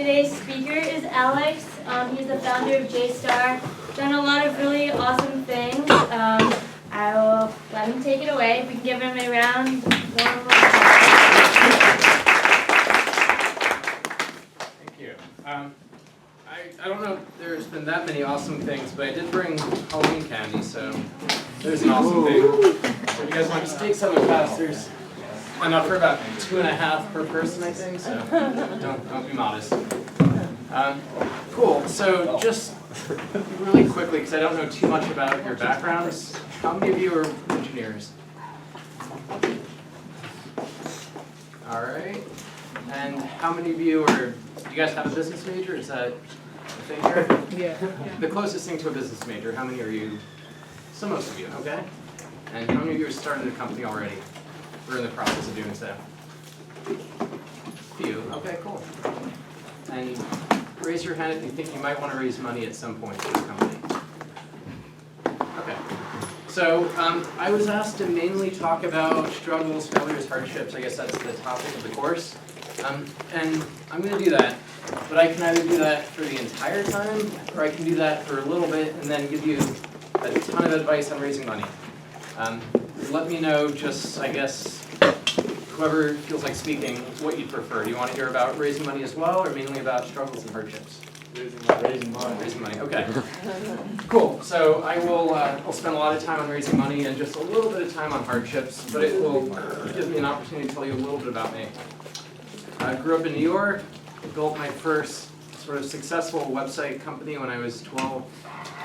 Today's speaker is Alex. He's the founder of JSTAR. Done a lot of really awesome things. I will let him take it away. If we can give him a round. Thank you. I don't know if there's been that many awesome things, but I did bring Halloween candy, so there's an awesome thing. So if you guys want to just take some and pass, there's enough for about 2.5 per person, I think, so don't be modest. Cool, so just really quickly, because I don't know too much about your backgrounds, how many of you are engineers? All right, and how many of you are, do you guys have a business major? Is that a thing here? Yeah. The closest thing to a business major, how many are you? So most of you, okay. And how many of you are starting a company already? We're in the process of doing so. Few, okay, cool. And raise your hand if you think you might want to raise money at some point for your company. Okay. So I was asked to mainly talk about struggles, failures, hardships. I guess that's the topic of the course. And I'm going to do that. But I can either do that for the entire time, or I can do that for a little bit and then give you a ton of advice on raising money. Let me know, just, I guess, whoever feels like speaking, what you'd prefer. Do you want to hear about raising money as well, or mainly about struggles and hardships? Raising money, okay. Cool, so I will I'll spend a lot of time on raising money and just a little bit of time on hardships, but it will give me an opportunity to tell you a little bit about me. I grew up in New York, built my first sort of successful website company when I was 12,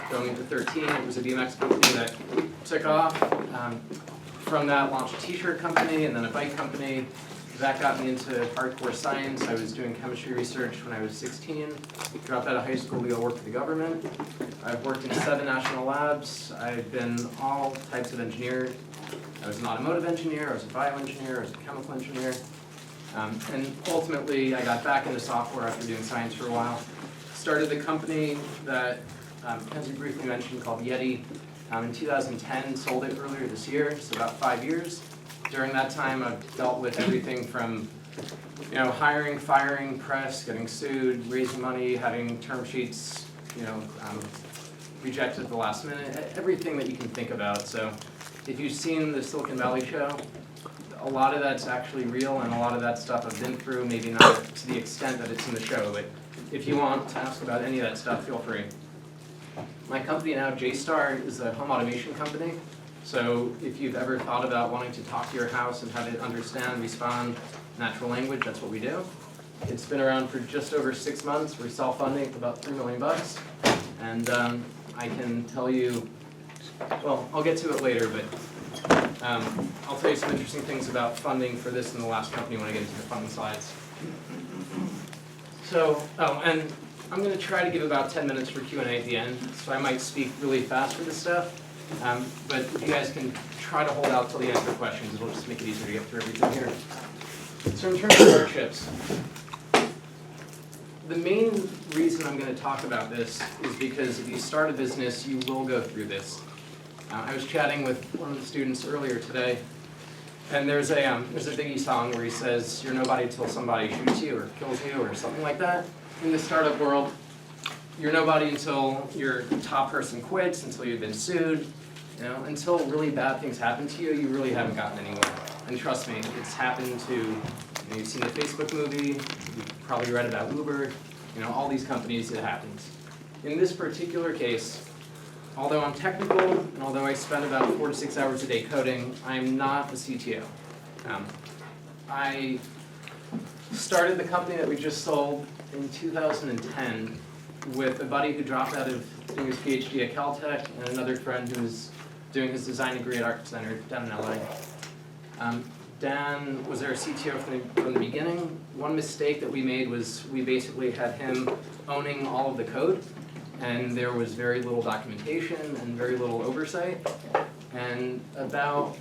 going into 13. It was a BMX company that took off. From that, launched a t-shirt company and then a bike company. That got me into hardcore science. I was doing chemistry research when I was 16. Dropped out of high school to go work for the government. I've worked in 7 national labs. I've been all types of engineer. I was an automotive engineer, I was a bioengineer, I was a chemical engineer. And ultimately, I got back into software after doing science for a while. Started the company that Kenzie briefly mentioned called Yeti. In 2010, sold it earlier this year, so about 5 years. During that time, I've dealt with everything from, hiring, firing, press, getting sued, raising money, having term sheets, rejected at the last minute, everything that you can think about. So if you've seen the Silicon Valley show, a lot of that's actually real, and a lot of that stuff I've been through, maybe not to the extent that it's in the show, but if you want to ask about any of that stuff, feel free. My company now, JSTAR, is a home automation company. So if you've ever thought about wanting to talk to your house and have it understand, respond natural language, that's what we do. It's been around for just over 6 months. We're self-funding for about $3 million. And I can tell you, well, I'll get to it later, but I'll tell you some interesting things about funding for this and the last company when I get into the funding slides. So, and I'm going to try to give about 10 minutes for Q&A at the end, so I might speak really fast for this stuff. But if you guys can try to hold out till the end for questions, it'll just make it easier to get through everything here. So in terms of hardships, the main reason I'm going to talk about this is because if you start a business, you will go through this. I was chatting with one of the students earlier today, and there's a Biggie song where he says, "You're nobody till somebody shoots you or kills you," or something like that. In the startup world, you're nobody until your top person quits, until you've been sued, until really bad things happen to you, you really haven't gotten anywhere. And trust me, it's happened to, you've seen the Facebook movie, you've probably read about Uber, all these companies, it happens. In this particular case, although I'm technical, and although I spend about 4 to 6 hours a day coding, I'm not a CTO. I started the company that we just sold in 2010 with a buddy who dropped out of doing his PhD at Caltech and another friend who was doing his design degree at Art Center down in LA. Dan was our CTO from the beginning. One mistake that we made was we basically had him owning all of the code, and there was very little documentation and very little oversight. And about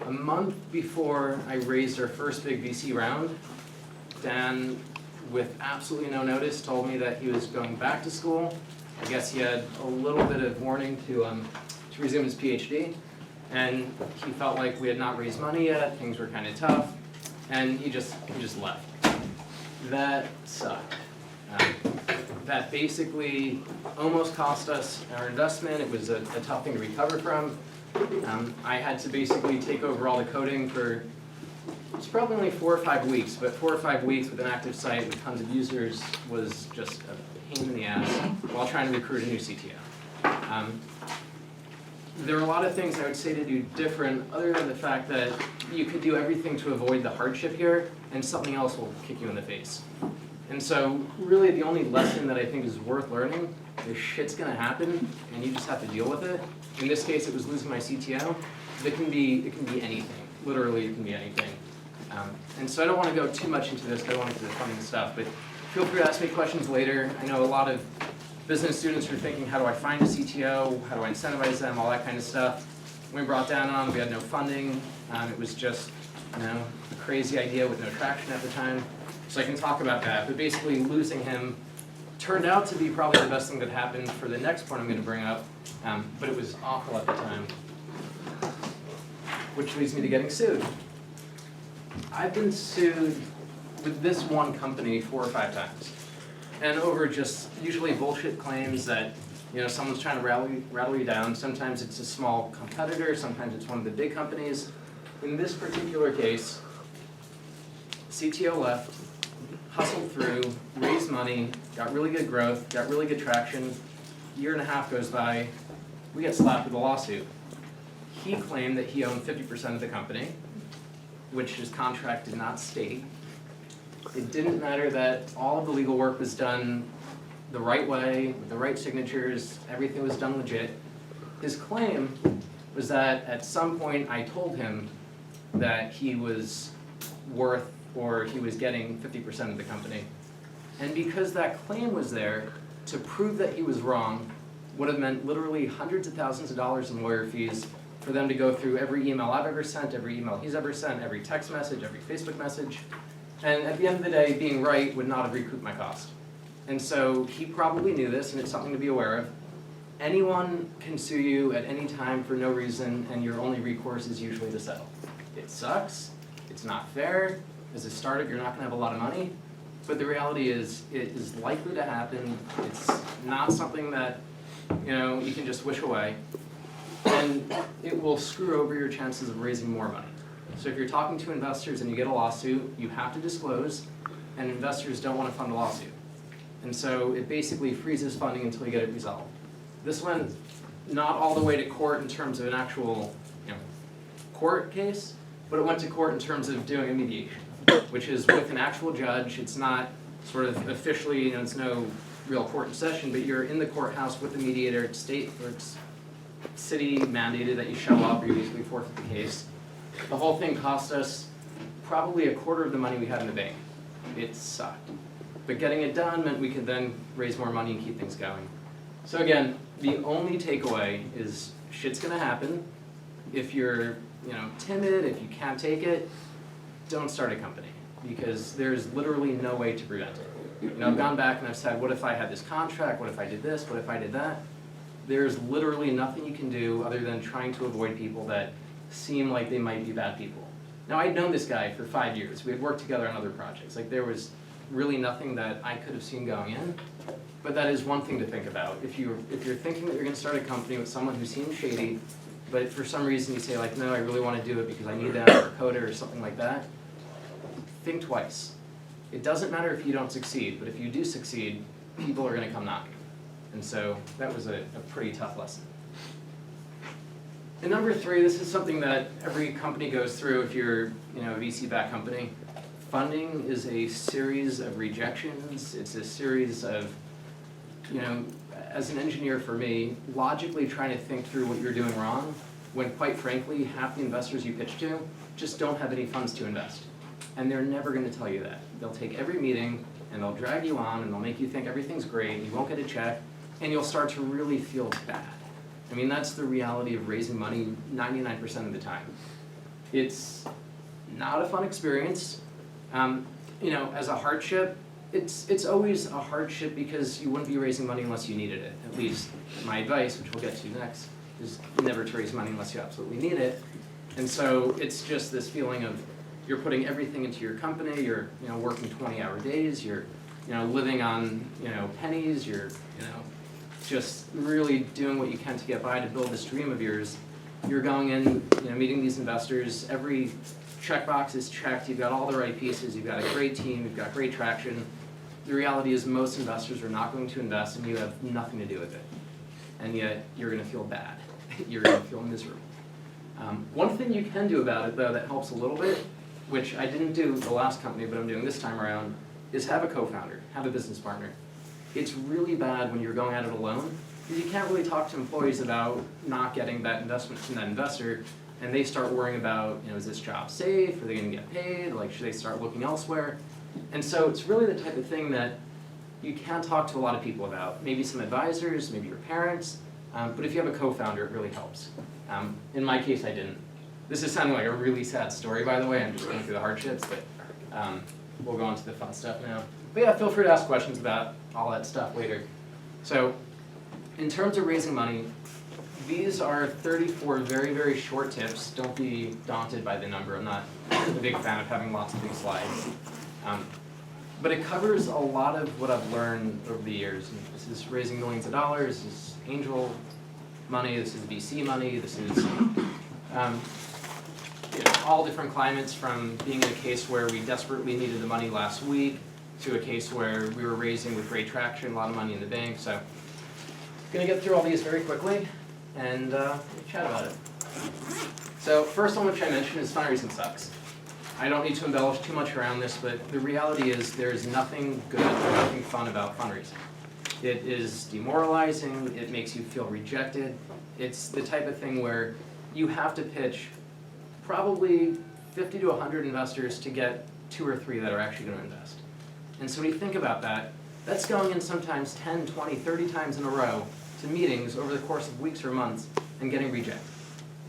a month before I raised our first big VC round, Dan, with absolutely no notice, told me that he was going back to school. I guess he had a little bit of warning to resume his PhD, and he felt like we had not raised money yet, things were kind of tough, and he just left. that sucked. That basically almost cost us our investment. It was a tough thing to recover from. I had to basically take over all the coding for, it's probably only 4 or 5 weeks, but 4 or 5 weeks with an active site with tons of users was just a pain in the ass while trying to recruit a new CTO. There are a lot of things I would say to do different, other than the fact that you could do everything to avoid the hardship here, and something else will kick you in the face. And so, really, the only lesson that I think is worth learning is shit's gonna happen, and you just have to deal with it. In this case, it was losing my CTO. It can be anything. Literally, it can be anything. And so I don't want to go too much into this. I don't want to get into the funding stuff, but feel free to ask me questions later. I know a lot of business students are thinking, how do I find a CTO? How do I incentivize them? All that kind of stuff. We brought down on, we had no funding. It was just, a crazy idea with no traction at the time. So I can talk about that. But basically, losing him turned out to be probably the best thing that happened for the next point I'm going to bring up. But it was awful at the time. Which leads me to getting sued. I've been sued with this one company 4 or 5 times. And over just usually bullshit claims that someone's trying to rattle you down. Sometimes it's a small competitor, sometimes it's one of the big companies. In this particular case, CTO left, hustled through, raised money, got really good growth, got really good traction. 1.5 years goes by, we get slapped with a lawsuit. He claimed that he owned 50% of the company, which his contract did not state. It didn't matter that all of the legal work was done the right way, with the right signatures, everything was done legit. His claim was that at some point I told him that he was worth, or he was getting 50% of the company. And because that claim was there, to prove that he was wrong would have meant literally hundreds of thousands of dollars in lawyer fees for them to go through every email I've ever sent, every email he's ever sent, every text message, every Facebook message. And at the end of the day, being right would not have recouped my cost. And so he probably knew this, and it's something to be aware of. Anyone can sue you at any time for no reason, and your only recourse is usually to settle. It sucks, it's not fair. As a startup, you're not gonna have a lot of money, but the reality is, it is likely to happen. It's not something that you can just wish away, and it will screw over your chances of raising more money. So if you're talking to investors and you get a lawsuit, you have to disclose, and investors don't want to fund a lawsuit. And so it basically freezes funding until you get it resolved. This went not all the way to court in terms of an actual court case, but it went to court in terms of doing a mediation, which is with an actual judge. It's not sort of officially, it's no real court in session, but you're in the courthouse with the mediator. It's state or it's city mandated that you show up, or you basically forfeit the case. The whole thing cost us probably 1/4 of the money we had in the bank. It sucked. But getting it done meant we could then raise more money and keep things going. So again, the only takeaway is shit's gonna happen. If you're timid, if you can't take it, don't start a company, because there's literally no way to prevent it. I've gone back and I've said, what if I had this contract? What if I did this? What if I did that? There's literally nothing you can do other than trying to avoid people that seem like they might be bad people. Now, I'd known this guy for 5 years. We had worked together on other projects. There was really nothing that I could have seen going in, but that is one thing to think about. If you're thinking that you're gonna start a company with someone who seems shady, but for some reason you say no, I really wanna do it because I need that, or a coder or something like that, think twice. It doesn't matter if you don't succeed, but if you do succeed, people are gonna come knocking. And so that was a pretty tough lesson. And number 3, this is something that every company goes through if you're a VC-backed company. Funding is a series of rejections. It's a series of, as an engineer for me, logically trying to think through what you're doing wrong, when quite frankly, half the investors you pitch to just don't have any funds to invest. And they're never gonna tell you that. They'll take every meeting and they'll drag you on and they'll make you think everything's great, you won't get a check, and you'll start to really feel bad. That's the reality of raising money 99% of the time. It's not a fun experience. As a hardship, it's always a hardship because you wouldn't be raising money unless you needed it. At least my advice, which we'll get to next, is never to raise money unless you absolutely need it. And so it's just this feeling of, you're putting everything into your company, you're working 20-hour days, you're living on pennies, you're just really doing what you can to get by to build this dream of yours. You're going in, meeting these investors, every checkbox is checked, you've got all the right pieces, you've got a great team, you've got great traction. The reality is most investors are not going to invest and you have nothing to do with it. And yet you're going to feel bad. You're going to feel miserable. One thing you can do about it, though, that helps a little bit, which I didn't do the last company, but I'm doing this time around, is have a co-founder, have a business partner. It's really bad when you're going at it alone, because you can't really talk to employees about not getting that investment from that investor, and they start worrying about, is this job safe? Are they going to get paid? Like, should they start looking elsewhere? And so it's really the type of thing that you can talk to a lot of people about. Maybe some advisors, maybe your parents, but if you have a co-founder, it really helps. In my case, I didn't. This is sounding like a really sad story, by the way. I'm just going through the hardships, but we'll go on to the fun stuff now. But yeah, feel free to ask questions about all that stuff later. So, in terms of raising money, these are 34 very, very short tips. Don't be daunted by the number. I'm not a big fan of having lots of big slides. But it covers a lot of what I've learned over the years. And this is raising millions of dollars, this is angel money, this is VC money, this is all different climates, from being in a case where we desperately needed the money last week to a case where we were raising with great traction, a lot of money in the bank. So I'm going to get through all these very quickly and chat about it. So first one which I mentioned is fundraising sucks. I don't need to embellish too much around this, but the reality is there is nothing good or nothing fun about fundraising. It is demoralizing, it makes you feel rejected. It's the type of thing where you have to pitch probably 50 to 100 investors to get 2 or 3 that are actually going to invest. And so when you think about that, that's going in sometimes 10, 20, 30 times in a row to meetings over the course of weeks or months and getting rejected.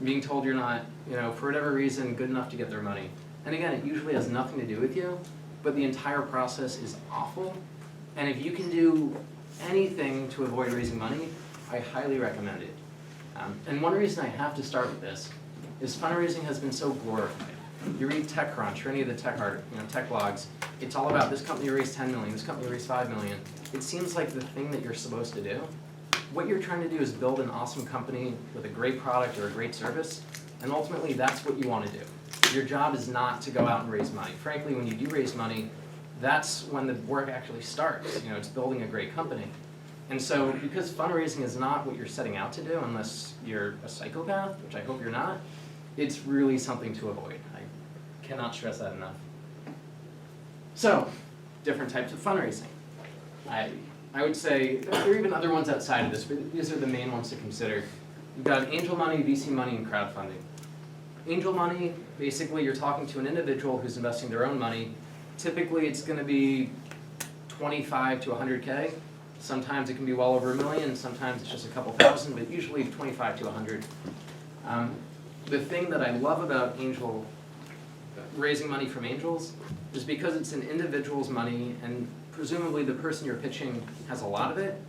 Being told you're not, for whatever reason, good enough to get their money. And again, it usually has nothing to do with you, but the entire process is awful. And if you can do anything to avoid raising money, I highly recommend it. And one reason I have to start with this is fundraising has been so glorified. You read TechCrunch or any of the tech blogs, it's all about this company raised 10 million, this company raised 5 million. It seems like the thing that you're supposed to do. What you're trying to do is build an awesome company with a great product or a great service, and ultimately that's what you want to do. Your job is not to go out and raise money. Frankly, when you do raise money, that's when the work actually starts. It's building a great company. And so because fundraising is not what you're setting out to do unless you're a psychopath, which I hope you're not, it's really something to avoid. I cannot stress that enough. So, different types of fundraising. I would say there are even other ones outside of this, but these are the main ones to consider. You've got angel money, VC money, and crowdfunding. Angel money, basically you're talking to an individual who's investing their own money. Typically it's going to be 25 to 100K. Sometimes it can be well over $1 million, sometimes it's just a couple thousand, but usually 25 to 100. The thing that I love about raising money from angels is because it's an individual's money, and presumably the person you're pitching has a lot of it.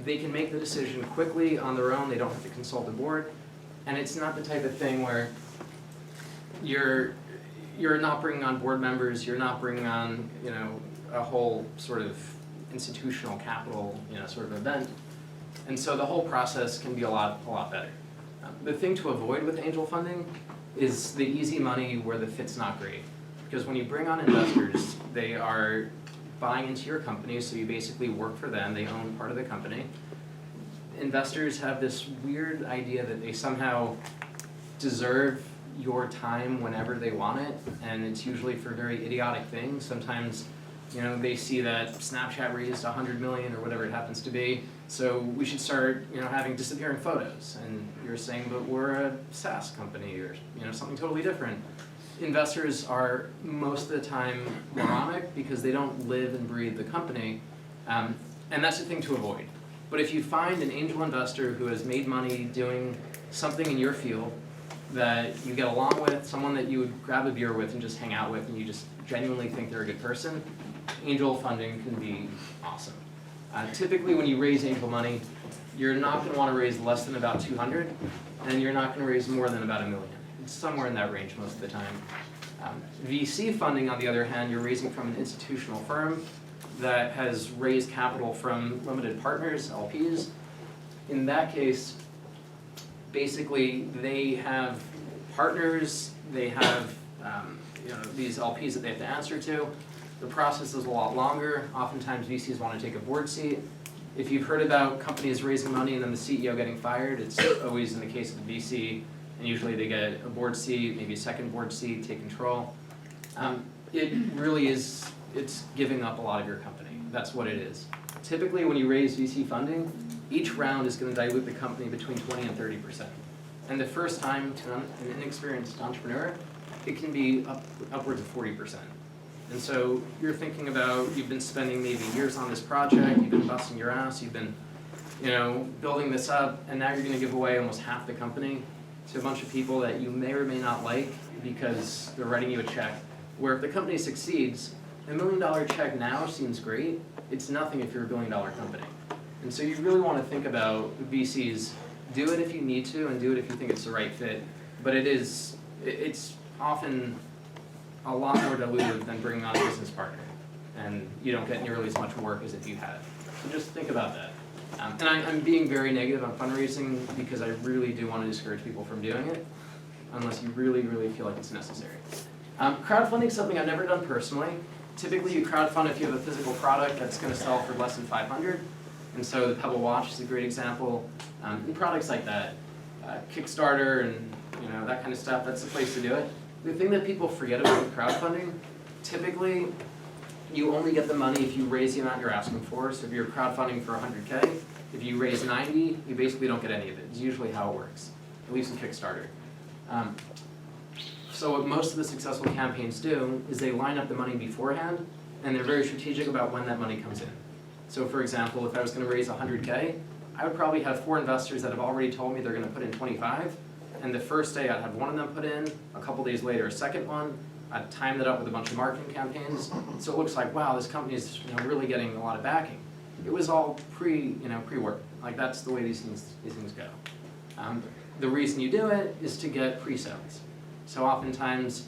They can make the decision quickly on their own, they don't have to consult the board, and it's not the type of thing where you're not bringing on board members, you're not bringing on a whole sort of institutional capital sort of event, and so the whole process can be a lot better. The thing to avoid with angel funding is the easy money where the fit's not great, because when you bring on investors, they are buying into your company, so you basically work for them, they own part of the company. Investors have this weird idea that they somehow deserve your time whenever they want it, and it's usually for very idiotic things. Sometimes, they see that Snapchat raised 100 million or whatever it happens to be, so we should start, having disappearing photos. And you're saying, but we're a SaaS company or, something totally different. Investors are most of the time moronic because they don't live and breathe the company, and that's the thing to avoid. But if you find an angel investor who has made money doing something in your field that you get along with, someone that you would grab a beer with and just hang out with, and you just genuinely think they're a good person, angel funding can be awesome. Typically when you raise angel money, you're not going to want to raise less than about 200, and you're not going to raise more than about $1 million. It's somewhere in that range most of the time. VC funding, on the other hand, you're raising from an institutional firm that has raised capital from limited partners, LPs. In that case, basically they have partners, they have these LPs that they have to answer to. The process is a lot longer. Oftentimes VCs want to take a board seat. If you've heard about companies raising money and then the CEO getting fired, it's always in the case of the VC, and usually they get a board seat, maybe a second board seat, take control. It really is, it's giving up a lot of your company. That's what it is. Typically when you raise VC funding, each round is going to dilute the company between 20 and 30%. And the first time to an inexperienced entrepreneur, it can be upwards of 40%. And so you're thinking about, you've been spending maybe years on this project, you've been busting your ass, you've been building this up, and now you're going to give away almost half the company to a bunch of people that you may or may not like because they're writing you a check. Where if the company succeeds, $1 million check now seems great. It's nothing if you're a $1 billion company. And so you really want to think about VCs, do it if you need to and do it if you think it's the right fit. But it's often a lot more dilutive than bringing on a business partner. And you don't get nearly as much work as if you had. So just think about that. And I'm being very negative on fundraising because I really do want to discourage people from doing it unless you really, really feel like it's necessary. Crowdfunding is something I've never done personally. Typically you crowdfund if you have a physical product that's going to sell for less than $500. And so the Pebble Watch is a great example. And products like that, Kickstarter and that kind of stuff, that's the place to do it. The thing that people forget about crowdfunding, typically you only get the money if you raise the amount you're asking for. So if you're crowdfunding for 100K, if you raise 90, you basically don't get any of it. It's usually how it works, at least in Kickstarter. So what most of the successful campaigns do is they line up the money beforehand, and they're very strategic about when that money comes in. So for example, if I was going to raise 100K, I would probably have 4 investors that have already told me they're going to put in 25, and the first day I'd have one of them put in, a couple days later a second one. I'd time that up with a bunch of marketing campaigns, so it looks like, wow, this company is really getting a lot of backing. It was all pre-work. Like that's the way these things go. The reason you do it is to get pre-sales. So oftentimes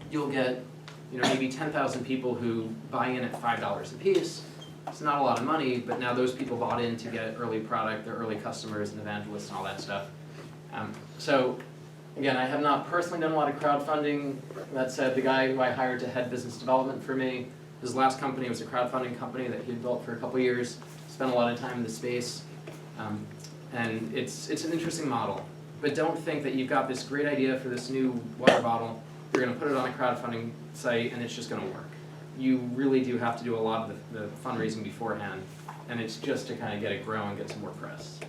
you'll get maybe 10,000 people who buy in at $5 a piece. It's not a lot of money, but now those people bought in to get early product, their early customers and evangelists and all that stuff. So again, I have not personally done a lot of crowdfunding. That said, the guy who I hired to head business development for me, his last company was a crowdfunding company that he had built for a couple years, spent a lot of time in the space, and it's an interesting model. But don't think that you've got this great idea for this new water bottle, you're going to put it on a crowdfunding site and it's just going to work. You really do have to do a lot of the fundraising beforehand, and it's just to kind of get it growing, get some more press.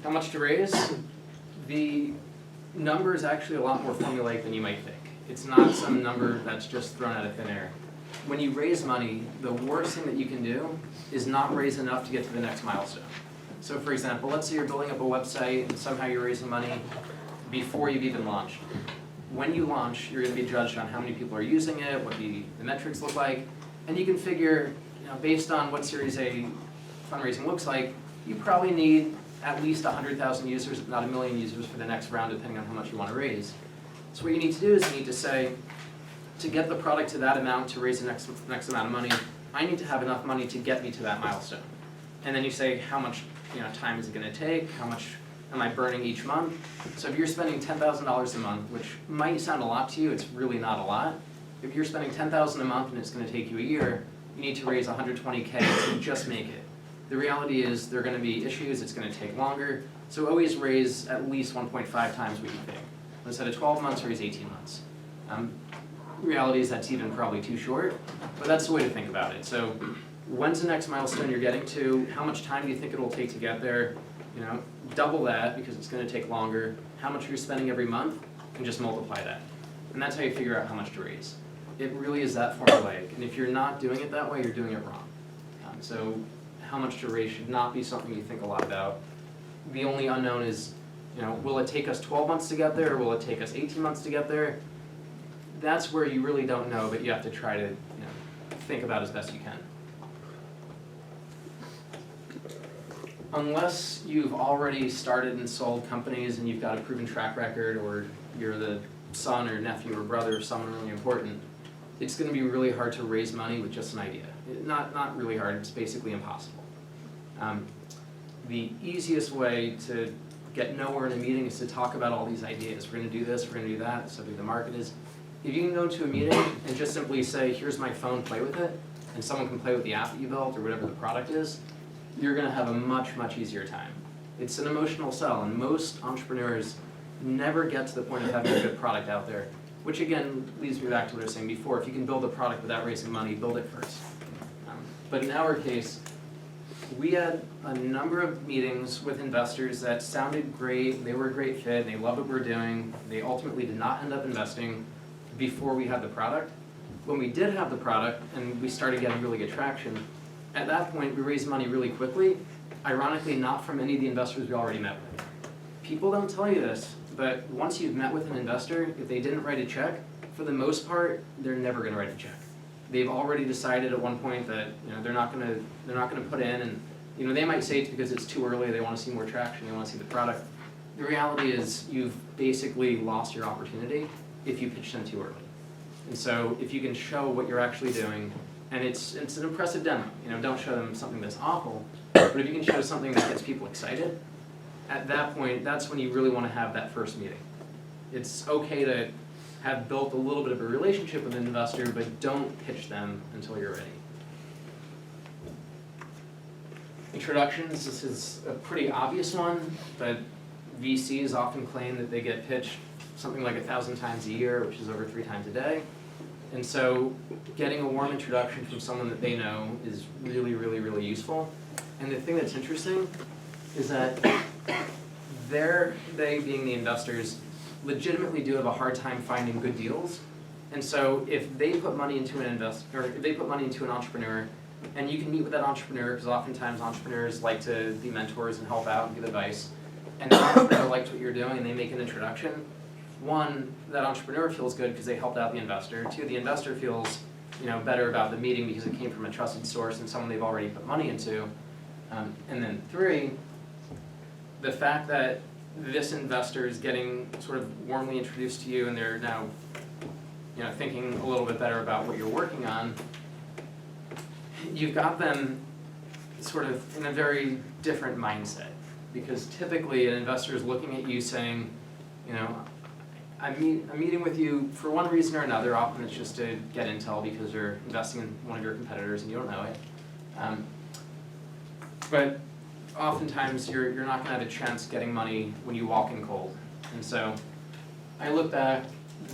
How much to raise? The number is actually a lot more formulaic than you might think. It's not some number that's just thrown out of thin air. When you raise money, the worst thing that you can do is not raise enough to get to the next milestone. So for example, let's say you're building up a website and somehow you're raising money before you've even launched. When you launch, you're going to be judged on how many people are using it, what the metrics look like, and you can figure, based on what Series A fundraising looks like, you probably need at least 100,000 users, if not 1 million users for the next round, depending on how much you want to raise. So what you need to do is you need to say, to get the product to that amount, to raise the next amount of money, I need to have enough money to get me to that milestone. And then you say, how much time is it going to take? How much am I burning each month? So if you're spending $10,000 a month, which might sound a lot to you, it's really not a lot. If you're spending $10,000 a month and it's going to take you a year, you need to raise 120K to just make it. The reality is there are going to be issues, it's going to take longer, so always raise at least 1.5 times what you think. Instead of 12 months, raise 18 months. The reality is that's even probably too short, but that's the way to think about it. So when's the next milestone you're getting to? How much time do you think it will take to get there? Double that because it's going to take longer. How much you're spending every month, and just multiply that. And that's how you figure out how much to raise. It really is that formulaic, and if you're not doing it that way, you're doing it wrong. So how much to raise should not be something you think a lot about. The only unknown is, will it take us 12 months to get there, or will it take us 18 months to get there? That's where you really don't know, but you have to try to think about as best you can. Unless you've already started and sold companies and you've got a proven track record, or you're the son or nephew or brother or someone really important, it's going to be really hard to raise money with just an idea. Not really hard, it's basically impossible. The easiest way to get nowhere in a meeting is to talk about all these ideas. We're going to do this, we're going to do that, so the market is. If you can go into a meeting and just simply say, here's my phone, play with it, and someone can play with the app that you built or whatever the product is, you're going to have a much, much easier time. It's an emotional sell, and most entrepreneurs never get to the point of having a good product out there, which again leads me back to what I was saying before. If you can build a product without raising money, build it first. But in our case, we had a number of meetings with investors that sounded great, they were a great fit, they loved what we're doing, they ultimately did not end up investing before we had the product. When we did have the product and we started getting really good traction, at that point we raised money really quickly, ironically not from any of the investors we already met with. People don't tell you this, but once you've met with an investor, if they didn't write a check, for the most part, they're never going to write a check. They've already decided at one point that they're not going to put in, and they might say it's because it's too early, they want to see more traction, they want to see the product. The reality is you've basically lost your opportunity if you pitch them too early. And so if you can show what you're actually doing, and it's an impressive demo, don't show them something that's awful, but if you can show something that gets people excited, at that point, that's when you really want to have that first meeting. It's okay to have built a little bit of a relationship with an investor, but don't pitch them until you're ready. Introductions, this is a pretty obvious one, but VCs often claim that they get pitched something like 1,000 times a year, which is over 3 times a day. And so getting a warm introduction from someone that they know is really, really, really useful. And the thing that's interesting is that they being the investors, legitimately do have a hard time finding good deals. And so if they put money into an if they put money into an entrepreneur, and you can meet with that entrepreneur, because oftentimes entrepreneurs like to be mentors and help out and give advice, and the entrepreneur likes what you're doing and they make an introduction, one, that entrepreneur feels good because they helped out the investor. 2, the investor feels better about the meeting because it came from a trusted source and someone they've already put money into. And then 3, the fact that this investor is getting sort of warmly introduced to you and they're now thinking a little bit better about what you're working on, you've got them sort of in a very different mindset. Because typically an investor is looking at you saying, I'm meeting with you for one reason or another. Often it's just to get intel because you're investing in one of your competitors and you don't know it. But oftentimes you're not going to have a chance getting money when you walk in cold. And so I look back,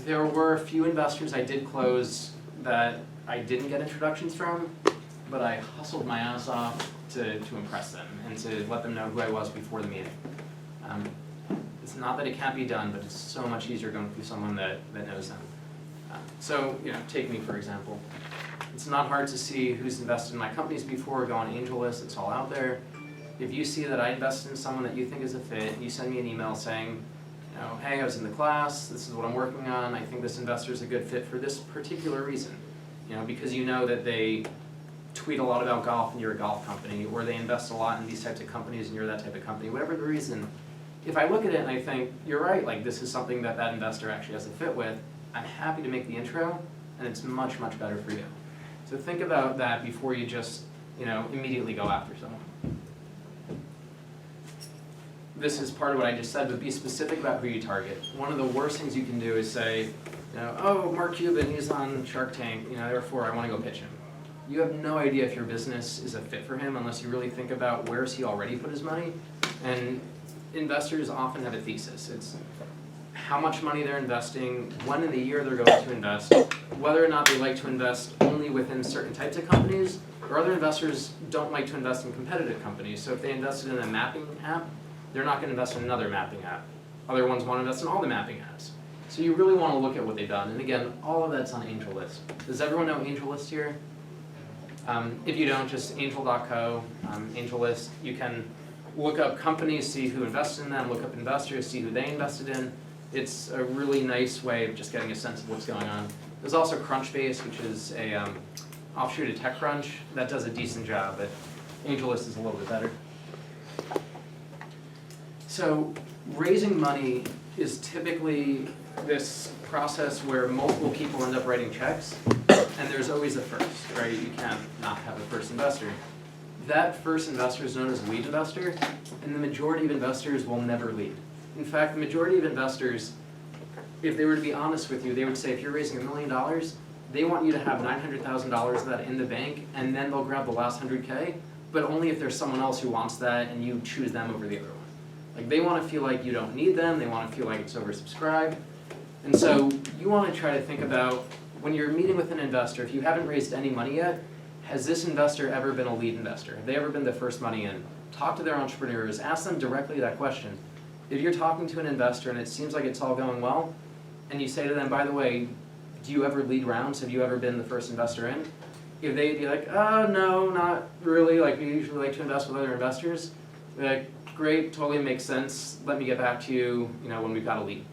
there were a few investors I did close that I didn't get introductions from, but I hustled my ass off to impress them and to let them know who I was before the meeting. It's not that it can't be done, but it's so much easier going through someone that knows them. So take me for example. It's not hard to see who's invested in my companies before, go on AngelList, it's all out there. If you see that I invested in someone that you think is a fit, you send me an email saying, hey, I was in the class, this is what I'm working on, I think this investor is a good fit for this particular reason. Because you know that they tweet a lot about golf and you're a golf company, or they invest a lot in these types of companies and you're that type of company, whatever the reason. If I look at it and I think, you're right, like this is something that that investor actually has a fit with, I'm happy to make the intro, and it's much, much better for you. So think about that before you just, immediately go after someone. This is part of what I just said, but be specific about who you target. One of the worst things you can do is say, oh, Mark Cuban, he's on Shark Tank, therefore I want to go pitch him. You have no idea if your business is a fit for him unless you really think about where's he already put his money. And investors often have a thesis. It's how much money they're investing, when in the year they're going to invest, whether or not they like to invest only within certain types of companies, or other investors don't like to invest in competitive companies. So if they invested in a mapping app, they're not going to invest in another mapping app. Other ones want to invest in all the mapping apps. So you really want to look at what they've done. And again, all of that's on AngelList. Does everyone know AngelList here? If you don't, just angel.co, AngelList. You can look up companies, see who invested in them, look up investors, see who they invested in. It's a really nice way of just getting a sense of what's going on. There's also Crunchbase, which is a offshoot of TechCrunch. That does a decent job, but AngelList is a little bit better. So raising money is typically this process where multiple people end up writing checks, and there's always a first, right? You can't not have a first investor. That first investor is known as a lead investor, and the majority of investors will never lead. In fact, the majority of investors, if they were to be honest with you, they would say if you're raising $1 million, they want you to have $900,000 of that in the bank, and then they'll grab the last 100K, but only if there's someone else who wants that and you choose them over the other one. Like, they want to feel like you don't need them, they want to feel like it's oversubscribed. And so you want to try to think about, when you're meeting with an investor, if you haven't raised any money yet, has this investor ever been a lead investor? Have they ever been the first money in? Talk to their entrepreneurs, ask them directly that question. If you're talking to an investor and it seems like it's all going well, and you say to them, by the way, do you ever lead rounds? Have you ever been the first investor in? If they'd be like, oh, no, not really, like we usually like to invest with other investors, they're like, great, totally makes sense, let me get back to you, when we've got a lead.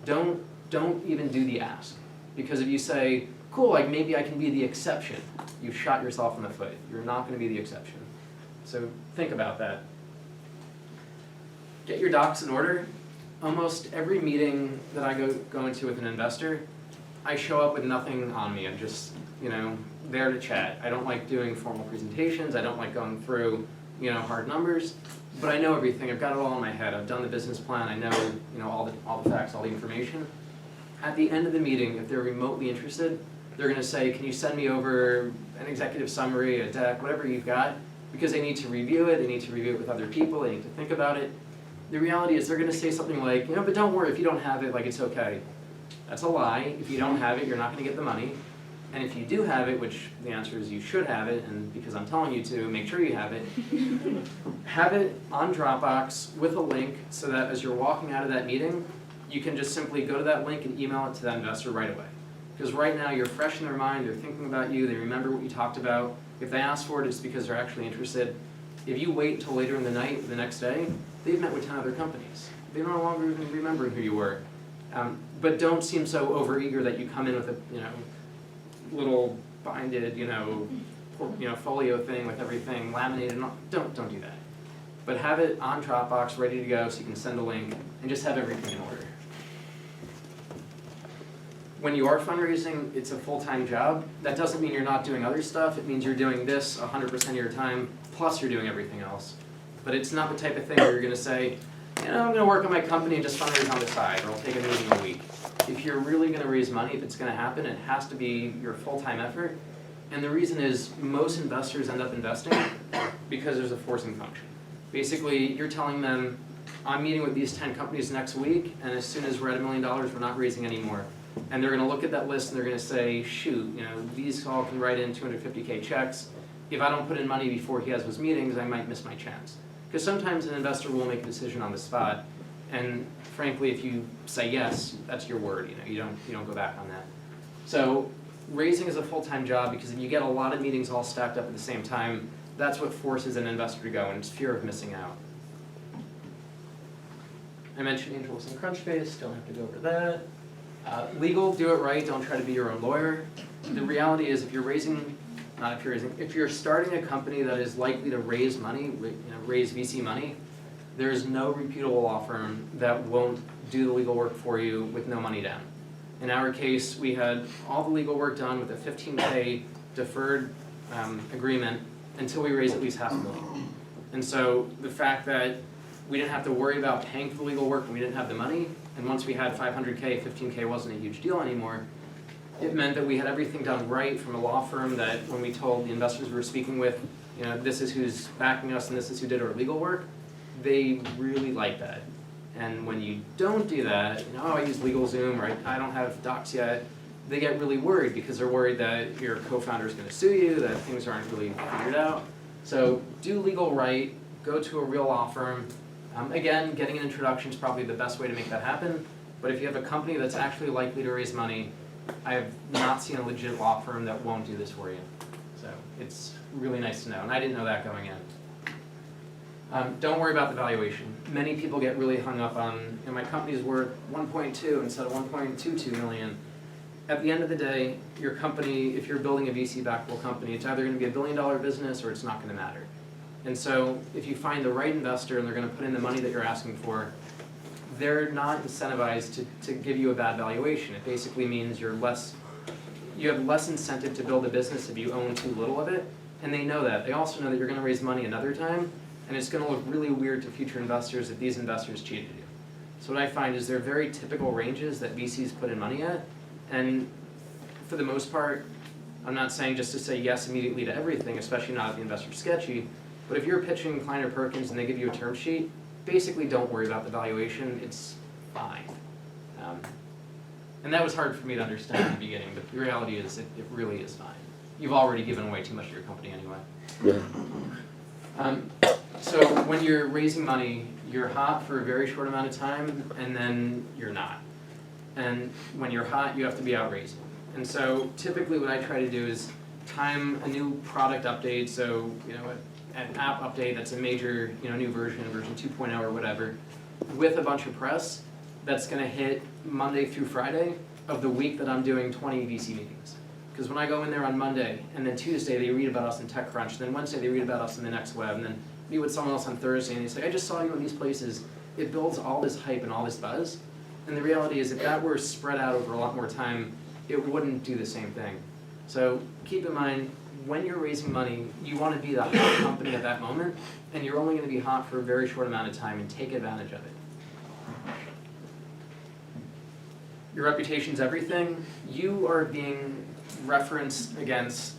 Don't even do the ask. Because if you say, cool, like maybe I can be the exception, you've shot yourself in the foot. You're not going to be the exception. So think about that. Get your docs in order. Almost every meeting that I go into with an investor, I show up with nothing on me. I'm just, there to chat. I don't like doing formal presentations. I don't like going through, hard numbers. But I know everything. I've got it all in my head. I've done the business plan. I know, all the facts, all the information. At the end of the meeting, if they're remotely interested, they're going to say, can you send me over an executive summary, a deck, whatever you've got, because they need to review it. They need to review it with other people. They need to think about it. The reality is they're going to say something like, but don't worry, if you don't have it, like, it's okay. That's a lie. If you don't have it, you're not going to get the money. And if you do have it, which the answer is you should have it, and because I'm telling you to, make sure you have it on Dropbox with a link so that as you're walking out of that meeting, you can just simply go to that link and email it to that investor right away. Because right now you're fresh in their mind, they're thinking about you, they remember what you talked about. If they ask for it, it's because they're actually interested. If you wait until later in the night, the next day, they've met with 10 other companies. They're no longer even remembering who you were. But don't seem so overeager that you come in with a little binded folio thing with everything laminated. Don't do that. But have it on Dropbox ready to go so you can send a link and just have everything in order. When you are fundraising, it's a full-time job. That doesn't mean you're not doing other stuff. It means you're doing this 100% of your time, plus you're doing everything else. But it's not the type of thing where you're going to say, I'm going to work on my company and just fundraise on the side, or I'll take a meeting a week. If you're really going to raise money, if it's going to happen, it has to be your full-time effort. And the reason is most investors end up investing because there's a forcing function. Basically, you're telling them, I'm meeting with these 10 companies next week, and as soon as we're at $1 million, we're not raising any more. And they're going to look at that list and they're going to say, shoot, these all can write in 250K checks. If I don't put in money before he has those meetings, I might miss my chance. Because sometimes an investor will make a decision on the spot, and frankly, if you say yes, that's your word. You don't go back on that. So raising is a full-time job because if you get a lot of meetings all stacked up at the same time, that's what forces an investor to go, and it's fear of missing out. I mentioned Angels and Crunchbase, don't have to go over that. Legal, do it right, don't try to be your own lawyer. The reality is if you're starting a company that is likely to raise money, raise VC money, there's no reputable law firm that won't do the legal work for you with no money down. In our case, we had all the legal work done with a $15K deferred agreement until we raised at least $500,000. And so the fact that we didn't have to worry about paying for the legal work when we didn't have the money, and once we had $500K, $15K wasn't a huge deal anymore, it meant that we had everything done right from a law firm that when we told the investors we were speaking with, this is who's backing us and this is who did our legal work, they really like that. And when you don't do that, I use LegalZoom, or I don't have docs yet, they get really worried because they're worried that your co-founder is going to sue you, that things aren't really figured out. So do legal right, go to a real law firm. Again, getting an introduction is probably the best way to make that happen, but if you have a company that's actually likely to raise money, I have not seen a legit law firm that won't do this for you. So it's really nice to know, and I didn't know that going in. Don't worry about the valuation. Many people get really hung up on, my company's worth 1.2 instead of 1.22 million. At the end of the day, your company, if you're building a VC-backable company, it's either going to be $1 billion business or it's not going to matter. And so if you find the right investor and they're going to put in the money that you're asking for, they're not incentivized to give you a bad valuation. It basically means you have less incentive to build a business if you own too little of it, and they know that. They also know that you're going to raise money another time, and it's going to look really weird to future investors if these investors cheated you. So what I find is there are very typical ranges that VCs put in money at, and for the most part, I'm not saying just to say yes immediately to everything, especially not if the investor's sketchy, but if you're pitching Kleiner Perkins and they give you a term sheet, basically don't worry about the valuation, it's fine. And that was hard for me to understand in the beginning, but the reality is it really is fine. You've already given away too much of your company anyway. Yeah. So when you're raising money, you're hot for a very short amount of time, and then you're not. And when you're hot, you have to be out raising. And so typically what I try to do is time a new product update, so an app update that's a major new version 2.0 or whatever, with a bunch of press that's going to hit Monday through Friday of the week that I'm doing 20 VC meetings. Because when I go in there on Monday, and then Tuesday they read about us in TechCrunch, then Wednesday they read about us in the Next Web, and then meet with someone else on Thursday, and they say, I just saw you in these places. It builds all this hype and all this buzz. And the reality is if that were spread out over a lot more time, it wouldn't do the same thing. So keep in mind, when you're raising money, you want to be the hot company at that moment, and you're only going to be hot for a very short amount of time, and take advantage of it. Your reputation's everything. You are being referenced against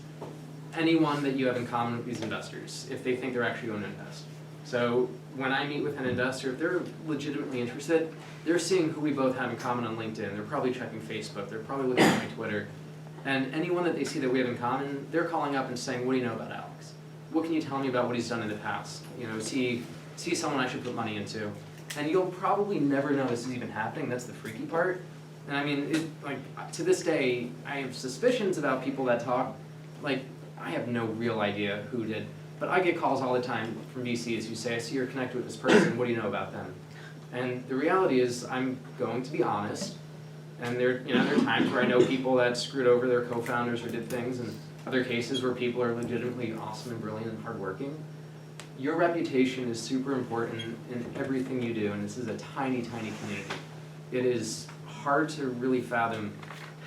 anyone that you have in common with these investors, if they think they're actually going to invest. So when I meet with an investor, if they're legitimately interested, they're seeing who we both have in common on LinkedIn. They're probably checking Facebook. They're probably looking at my Twitter. And anyone that they see that we have in common, they're calling up and saying, what do you know about Alex? What can you tell me about what he's done in the past? Is he someone I should put money into? And you'll probably never know this is even happening. That's the freaky part. And I mean, to this day, I have suspicions about people that talk. I have no real idea who did. But I get calls all the time from VCs who say, I see you're connected with this person. What do you know about them? And the reality is, I'm going to be honest. And there are times where I know people that screwed over their co-founders or did things, and other cases where people are legitimately awesome and brilliant and hardworking. Your reputation is super important in everything you do, and this is a tiny, tiny community. It is hard to really fathom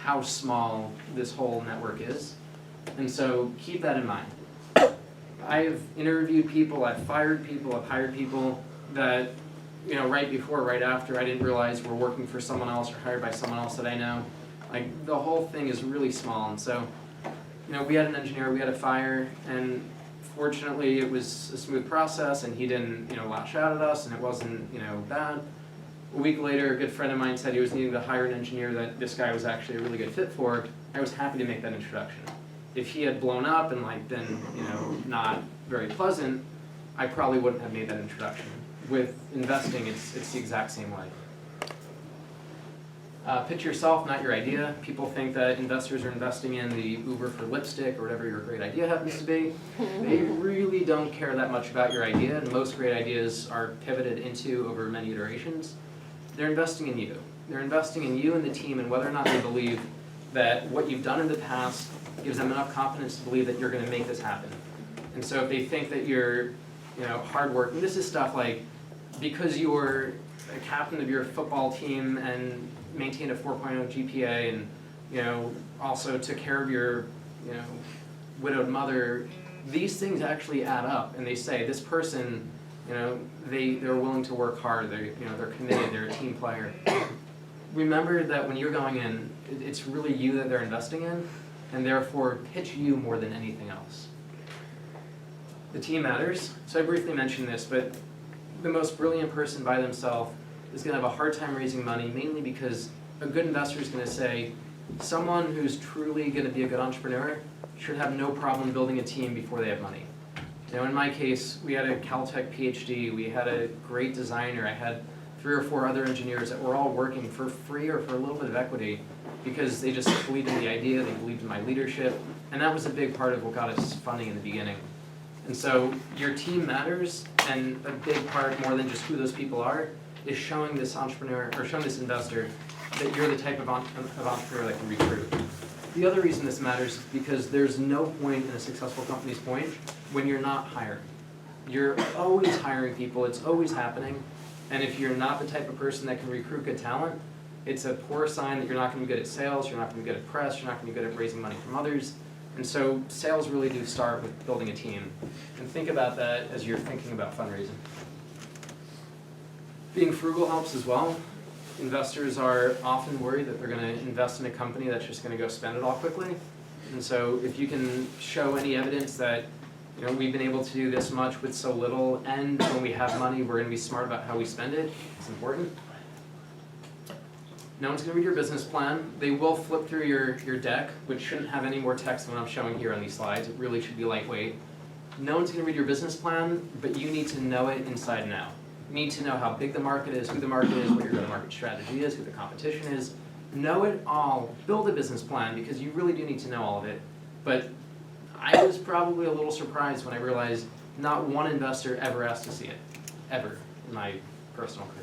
how small this whole network is, and so keep that in mind. I've interviewed people, I've fired people, I've hired people that right before, right after, I didn't realize were working for someone else or hired by someone else that I know. The whole thing is really small, and so we had an engineer we had to fire, and fortunately it was a smooth process, and he didn't lash out at us, and it wasn't bad. A week later, a good friend of mine said he was needing to hire an engineer that this guy was actually a really good fit for. I was happy to make that introduction. If he had blown up and been not very pleasant, I probably wouldn't have made that introduction. With investing, it's the exact same way. Pitch yourself, not your idea. People think that investors are investing in the Uber for lipstick or whatever your great idea happens to be. They really don't care that much about your idea, and most great ideas are pivoted into over many iterations. They're investing in you. They're investing in you and the team, and whether or not they believe that what you've done in the past gives them enough confidence to believe that you're going to make this happen. And so if they think that you're hardworking, this is stuff like, because you were a captain of your football team and maintained a 4.0 GPA and also took care of your widowed mother, these things actually add up, and they say this person they're willing to work hard, they're committed, they're a team player. Remember that when you're going in, it's really you that they're investing in, and therefore pitch you more than anything else. The team matters. So I briefly mentioned this, but the most brilliant person by themselves is going to have a hard time raising money, mainly because a good investor is going to say, someone who's truly going to be a good entrepreneur should have no problem building a team before they have money. In my case, we had a Caltech PhD, we had a great designer, I had 3 or 4 other engineers that were all working for free or for a little bit of equity because they just believed in the idea, they believed in my leadership, and that was a big part of what got us funding in the beginning. And so your team matters, and a big part, more than just who those people are, is showing this entrepreneur, or showing this investor, that you're the type of entrepreneur that can recruit. The other reason this matters is because there's no point in a successful company's point when you're not hiring. You're always hiring people, it's always happening, And if you're not the type of person that can recruit good talent, it's a poor sign that you're not going to be good at sales, you're not going to be good at press, you're not going to be good at raising money from others. And so sales really do start with building a team. And think about that as you're thinking about fundraising. Being frugal helps as well. Investors are often worried that they're going to invest in a company that's just going to go spend it all quickly. And so if you can show any evidence that we've been able to do this much with so little, and when we have money, we're going to be smart about how we spend it, it's important. No one's going to read your business plan. They will flip through your deck, which shouldn't have any more text than what I'm showing here on these slides. It really should be lightweight. No one's going to read your business plan, but you need to know it inside and out. You need to know how big the market is, who the market is, what your go-to-market strategy is, who the competition is. Know it all. Build a business plan, because you really do need to know all of it. But I was probably a little surprised when I realized not one investor ever asked to see it, ever, in my personal career.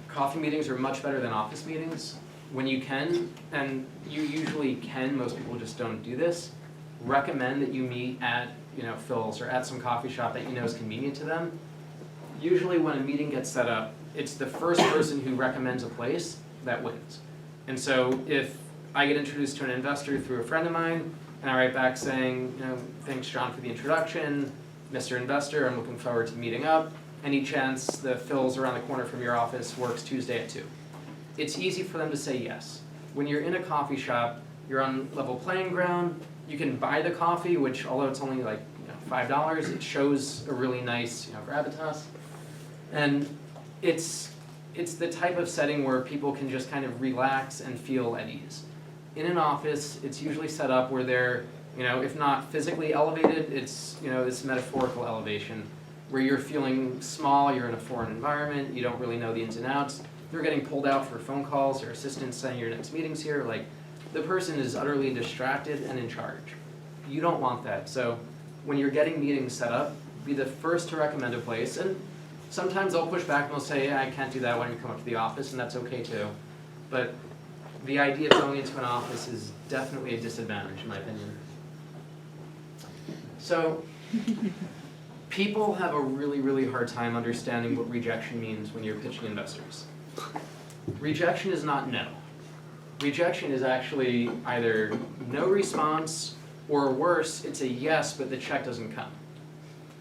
Coffee meetings are much better than office meetings. When you can, and you usually can, most people just don't do this, recommend that you meet at Phil's or at some coffee shop that is convenient to them. Usually when a meeting gets set up, it's the first person who recommends a place that wins. And so if I get introduced to an investor through a friend of mine, and I write back saying, thanks John for the introduction, Mr. Investor, I'm looking forward to meeting up. Any chance the Phil's around the corner from your office works Tuesday at 2? It's easy for them to say yes. When you're in a coffee shop, you're on level playing ground. You can buy the coffee, which although it's only like $5, it shows a really nice gravitas. And it's the type of setting where people can just kind of relax and feel at ease. In an office, it's usually set up where they're, if not physically elevated, it's this metaphorical elevation where you're feeling small, you're in a foreign environment, you don't really know the ins and outs. They're getting pulled out for phone calls, their assistants saying your next meeting's here. Like, the person is utterly distracted and in charge. You don't want that. So when you're getting meetings set up, be the first to recommend a place. And sometimes they'll push back and they'll say, I can't do that when you come up to the office, and that's okay too. But the idea of going into an office is definitely a disadvantage, in my opinion. So people have a really, really hard time understanding what rejection means when you're pitching investors. Rejection is not no. Rejection is actually either no response, or worse, it's a yes, but the check doesn't come.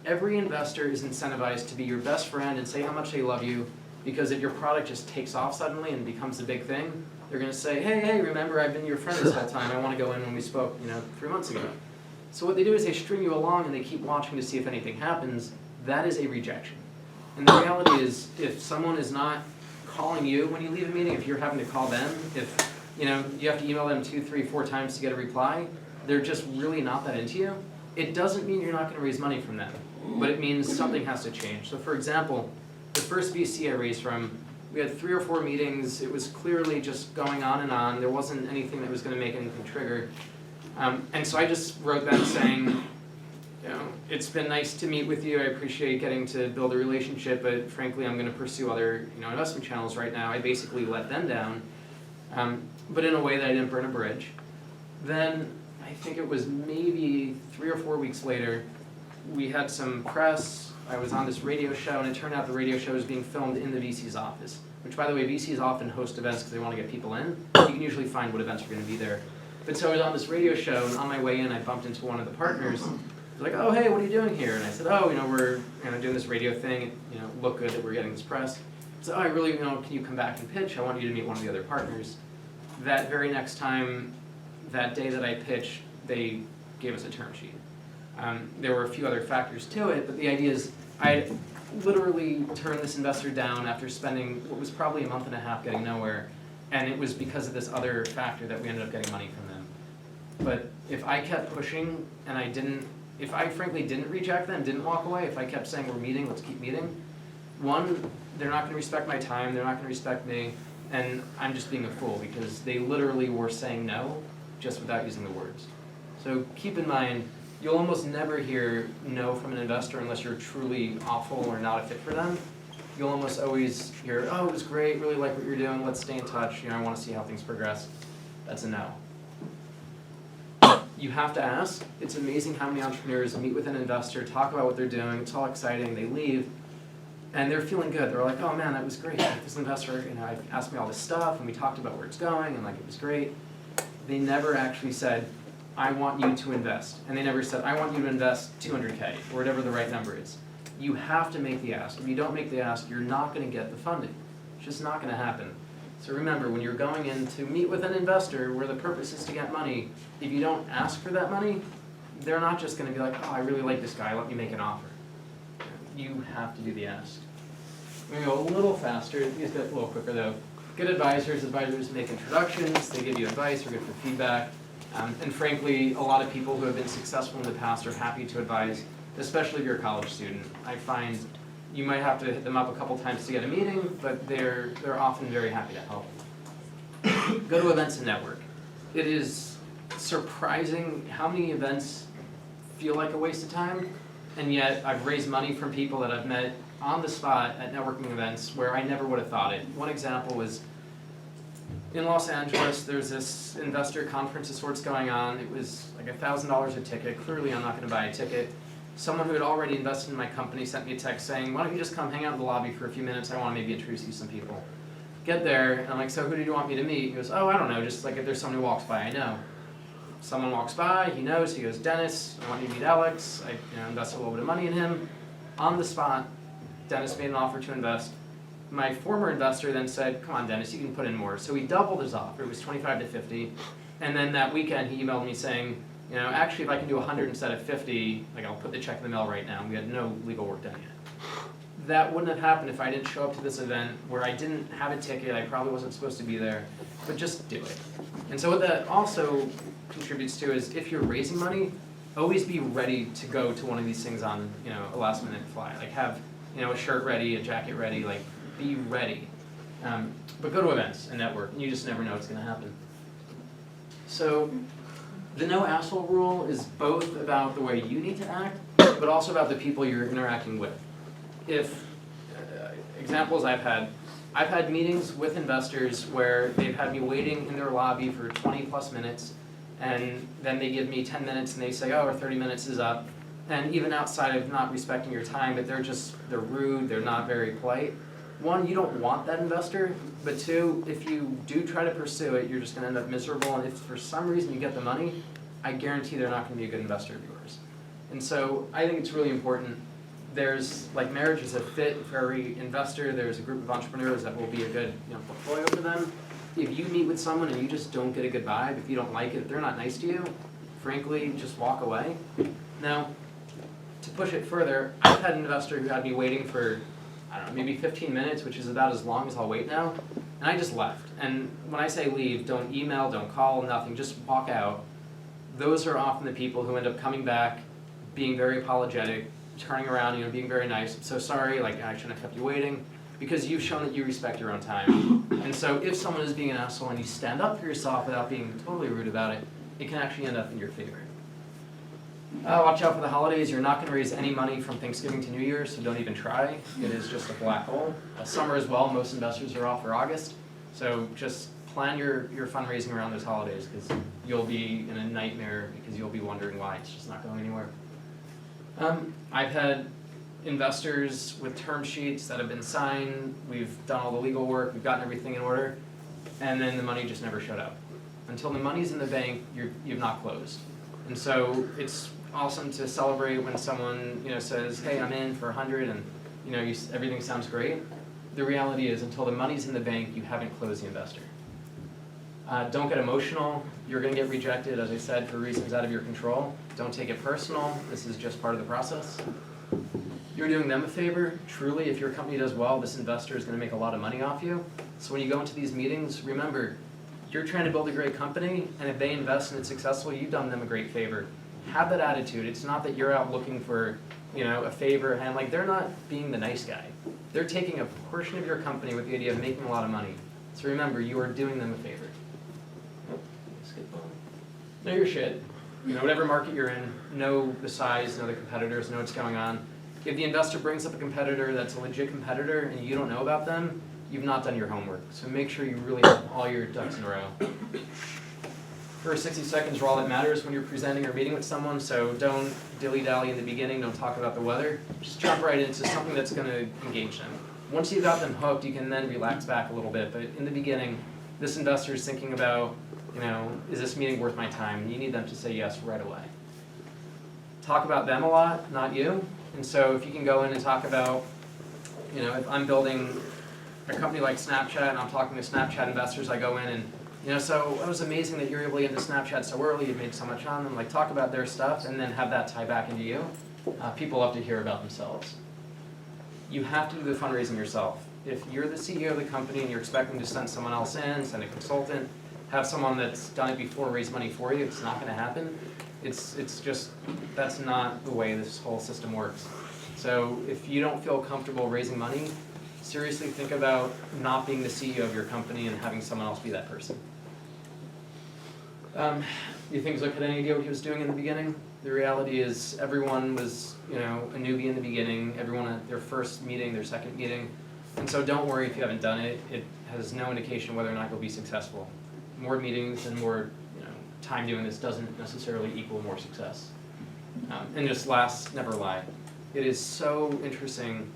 Every investor is incentivized to be your best friend and say how much they love you, because if your product just takes off suddenly and becomes the big thing, they're going to say, hey, remember I've been your friend this whole time. I want to go in when we spoke 3 months ago. So what they do is they string you along and they keep watching to see if anything happens. That is a rejection. And the reality is, if someone is not calling you when you leave a meeting, if you're having to call them, if you have to email them 2, 3, 4 times to get a reply, they're just really not that into you. It doesn't mean you're not going to raise money from them, but it means something has to change. So for example, the first VC I raised from, we had 3 or 4 meetings. It was clearly just going on and on. There wasn't anything that was going to make anything trigger. And so I just wrote them saying, it's been nice to meet with you. I appreciate getting to build a relationship, but frankly, I'm going to pursue other investment channels right now. I basically let them down, but in a way that I didn't burn a bridge. Then I think it was maybe 3 or 4 weeks later, we had some press. I was on this radio show, and it turned out the radio show was being filmed in the VC's office, which, by the way, VCs often host events because they want to get people in. You can usually find what events are going to be there. But so I was on this radio show, and on my way in, I bumped into one of the partners. He was like, oh, hey, what are you doing here? And I said, oh, we're doing this radio thing. It looked good that we're getting this press. So, oh, I really, can you come back and pitch? I want you to meet one of the other partners. That very next time, that day that I pitched, they gave us a term sheet. There were a few other factors to it, but the idea is I literally turned this investor down after spending what was probably a month and a half getting nowhere, and it was because of this other factor that we ended up getting money from them. But if I kept pushing and if I frankly didn't reject them, didn't walk away, if I kept saying we're meeting, let's keep meeting, one, they're not going to respect my time, they're not going to respect me, and I'm just being a fool because they literally were saying no just without using the words. So keep in mind, you'll almost never hear no from an investor unless you're truly awful or not a fit for them. You'll almost always hear, oh, it was great, really like what you're doing, let's stay in touch, I want to see how things progress. That's a no. You have to ask. It's amazing how many entrepreneurs meet with an investor, talk about what they're doing, it's all exciting, they leave, And they're feeling good. They're like, oh man, that was great. This investor, asked me all this stuff, and we talked about where it's going, and like it was great. They never actually said, I want you to invest. And they never said, I want you to invest 200K, or whatever the right number is. You have to make the ask. If you don't make the ask, you're not going to get the funding. It's just not going to happen. So remember, when you're going in to meet with an investor where the purpose is to get money, if you don't ask for that money, they're not just going to be like, oh, I really like this guy, let me make an offer. You have to do the ask. We're going to go a little faster, these get a little quicker though. Good advisors make introductions, they give you advice, they're good for feedback. And frankly, a lot of people who have been successful in the past are happy to advise, especially if you're a college student. I find you might have to hit them up a couple times to get a meeting, but they're often very happy to help. Go to events and network. It is surprising how many events feel like a waste of time, and yet I've raised money from people that I've met on the spot at networking events where I never would have thought it. One example was in Los Angeles, there's this investor conference of sorts going on. It was like $1,000 a ticket. Clearly I'm not going to buy a ticket. Someone who had already invested in my company sent me a text saying, why don't you just come hang out in the lobby for a few minutes, I want to maybe introduce you to some people. Get there, and I'm like, so who did you want me to meet? He goes, oh, I don't know, just like if there's someone who walks by, I know. Someone walks by, he knows, he goes, Dennis, I want you to meet Alex. I invested a little bit of money in him. On the spot, Dennis made an offer to invest. My former investor then said, come on, Dennis, you can put in more. So he doubled his offer. It was 25 to 50. And then that weekend, he emailed me saying, actually, if I can do 100 instead of 50, like I'll put the check in the mail right now. We had no legal work done yet. That wouldn't have happened if I didn't show up to this event where I didn't have a ticket. I probably wasn't supposed to be there, but just do it. And so what that also contributes to is if you're raising money, always be ready to go to one of these things on a last minute fly. Like have a shirt ready, a jacket ready, like be ready. But go to events and network, and you just never know what's going to happen. So the no asshole rule is both about the way you need to act, but also about the people you're interacting with. If examples I've had meetings with investors where they've had me waiting in their lobby for 20 plus minutes, and then they give me 10 minutes and they say, oh, our 30 minutes is up. And even outside of not respecting your time, but they're rude, they're not very polite. One, you don't want that investor, but two, if you do try to pursue it, you're just going to end up miserable, and if for some reason you get the money, I guarantee they're not going to be a good investor of yours. And so I think it's really important. There's, like marriage is a fit for every investor, there's a group of entrepreneurs that will be a good portfolio for them. If you meet with someone and you just don't get a good vibe, if you don't like it, if they're not nice to you, frankly, just walk away. Now, to push it further, I've had an investor who had me waiting for, I don't know, maybe 15 minutes, which is about as long as I'll wait now, and I just left. And when I say leave, don't email, don't call, nothing, just walk out. Those are often the people who end up coming back, being very apologetic, turning around, being very nice. I'm so sorry, like I shouldn't have kept you waiting, because you've shown that you respect your own time. And so if someone is being an asshole and you stand up for yourself without being totally rude about it, it can actually end up in your favor. Watch out for the holidays. You're not going to raise any money from Thanksgiving to New Year's, so don't even try. It is just a black hole. Summer as well, most investors are off for August. So just plan your fundraising around those holidays, because you'll be in a nightmare because you'll be wondering why it's just not going anywhere. I've had investors with term sheets that have been signed, we've done all the legal work, we've gotten everything in order, and then the money just never showed up. Until the money's in the bank, you've not closed. And so it's awesome to celebrate when someone says, hey, I'm in for 100, and everything sounds great. The reality is, until the money's in the bank, you haven't closed the investor. Don't get emotional. You're going to get rejected, as I said, for reasons out of your control. Don't take it personal. This is just part of the process. You're doing them a favor. Truly, if your company does well, this investor is going to make a lot of money off you. So when you go into these meetings, remember, you're trying to build a great company, and if they invest and it's successful, you've done them a great favor. Have that attitude. It's not that you're out looking for a favor, and like they're not being the nice guy. They're taking a portion of your company with the idea of making a lot of money. So remember, you are doing them a favor. Know your shit. Whatever market you're in, know the size, know the competitors, know what's going on. If the investor brings up a competitor that's a legit competitor and you don't know about them, you've not done your homework. So make sure you really have all your ducks in a row. First 60 seconds are all that matters when you're presenting or meeting with someone, so don't dilly-dally in the beginning, don't talk about the weather. Just jump right into something that's going to engage them. Once you've got them hooked, you can then relax back a little bit, but in the beginning, this investor is thinking about, is this meeting worth my time? And you need them to say yes right away. Talk about them a lot, not you. And so if you can go in and talk about, if I'm building a company like Snapchat and I'm talking to Snapchat investors, I go in and, so it was amazing that you're able to get into Snapchat so early, you made so much on them, like talk about their stuff and then have that tie back into you. People love to hear about themselves. You have to do the fundraising yourself. If you're the CEO of the company and you're expecting to send someone else in, send a consultant, have someone that's done it before raise money for you, it's not going to happen. It's just, that's not the way this whole system works. So if you don't feel comfortable raising money, seriously think about not being the CEO of your company and having someone else be that person. You think Zook had any idea what he was doing in the beginning? The reality is everyone was, a newbie in the beginning, everyone at their first meeting, their second meeting. And so don't worry if you haven't done it. It has no indication whether or not you'll be successful. More meetings and more time doing this doesn't necessarily equal more success. And just last, never lie. It is so interesting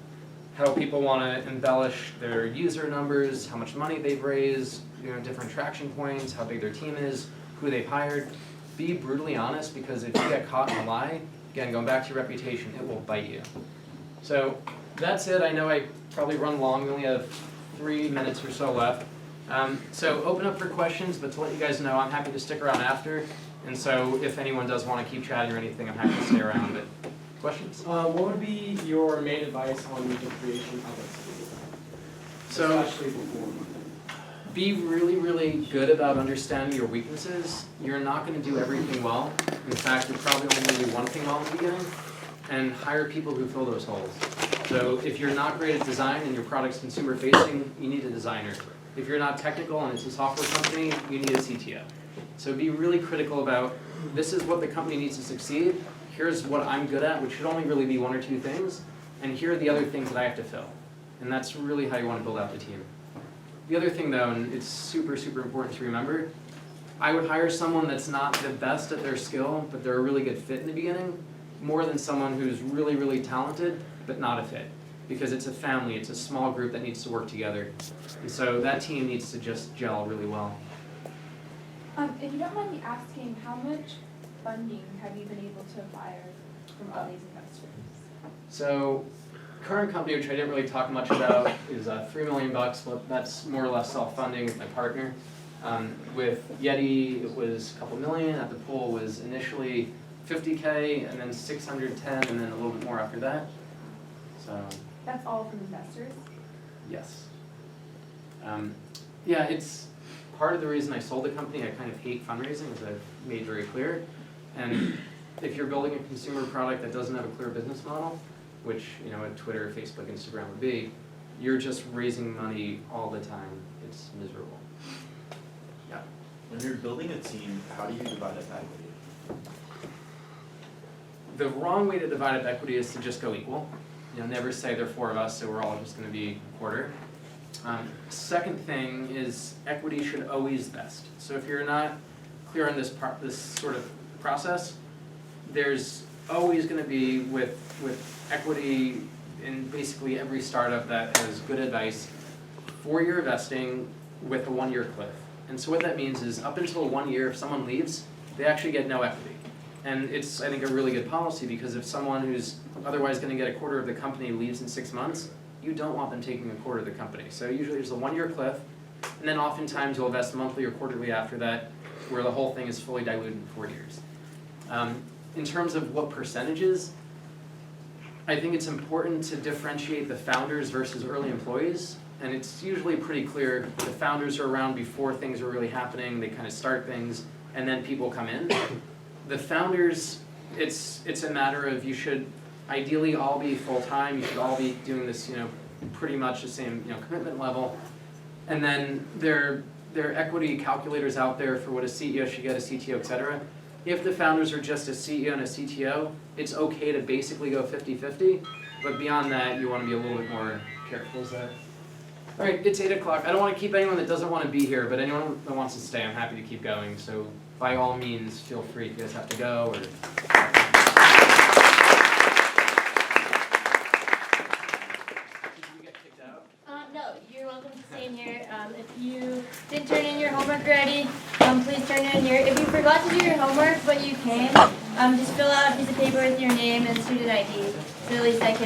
how people want to embellish their user numbers, how much money they've raised, different traction points, how big their team is, who they've hired. Be brutally honest, because if you get caught in a lie, again, going back to your reputation, it will bite you. So that's it. I know I probably run long. We only have 3 minutes or so left. So open up for questions, but to let you guys know, I'm happy to stick around after. And so if anyone does want to keep chatting or anything, I'm happy to stay around. But questions? What would be your main advice on the creation of it? So Especially before. be really, really good about understanding your weaknesses. You're not going to do everything well. In fact, you're probably only going to do one thing well in the beginning, and hire people who fill those holes. So if you're not great at design and your product's consumer facing, you need a designer. If you're not technical and it's a software company, you need a CTO. So be really critical about, this is what the company needs to succeed, here's what I'm good at, which should only really be 1 or 2 things, and here are the other things that I have to fill. And that's really how you want to build out the team. The other thing though, and it's super, super important to remember, I would hire someone that's not the best at their skill, but they're a really good fit in the beginning, more than someone who's really, really talented, but not a fit. Because it's a family, it's a small group that needs to work together. And so that team needs to just gel really well. If you don't mind me asking, how much funding have you been able to acquire from all these investors? So current company, which I didn't really talk much about, is $3 million, but that's more or less self-funding with my partner. With Yeti, it was a couple million. At the pool was initially $50K, and then $610, and then a little bit more after that. So That's all from investors? yes. Yeah, it's part of the reason I sold the company. I kind of hate fundraising, as I've made very clear. And if you're building a consumer product that doesn't have a clear business model, which at Twitter, Facebook, Instagram would be, you're just raising money all the time. It's miserable. Yeah. When you're building a team, how do you divide up equity? The wrong way to divide up equity is to just go equal. Never say there are 4 of us, so we're all just going to be a quarter. Second thing is equity should always vest. So if you're not clear on this sort of process, there's always going to be with equity in basically every startup that has good advice, 4-year vesting with a 1-year cliff. And so what that means is up until 1 year, if someone leaves, they actually get no equity. And it's, I think, a really good policy, because if someone who's otherwise going to get a quarter of the company leaves in 6 months, you don't want them taking a quarter of the company. So usually there's a 1-year cliff, and then oftentimes you'll invest monthly or quarterly after that, where the whole thing is fully diluted in 4 years. In terms of what percentages, I think it's important to differentiate the founders versus early employees. And it's usually pretty clear the founders are around before things are really happening, they kind of start things, and then people come in. The founders, it's a matter of, you should ideally all be full-time, you should all be doing this, pretty much the same, commitment level. And then there are equity calculators out there for what a CEO should get, a CTO, et cetera. If the founders are just a CEO and a CTO, it's okay to basically go 50-50, but beyond that, you want to be a little bit more careful. Is that? All right, it's 8 o'clock. I don't want to keep anyone that doesn't want to be here, but anyone that wants to stay, I'm happy to keep going. So by all means, feel free. If you guys have to go or. Did you get kicked out? No, you're welcome to stay in here. If you didn't turn in your homework already, please turn it in here. If you forgot to do your homework but you came, just fill out a piece of paper with your name and student ID, so at least I can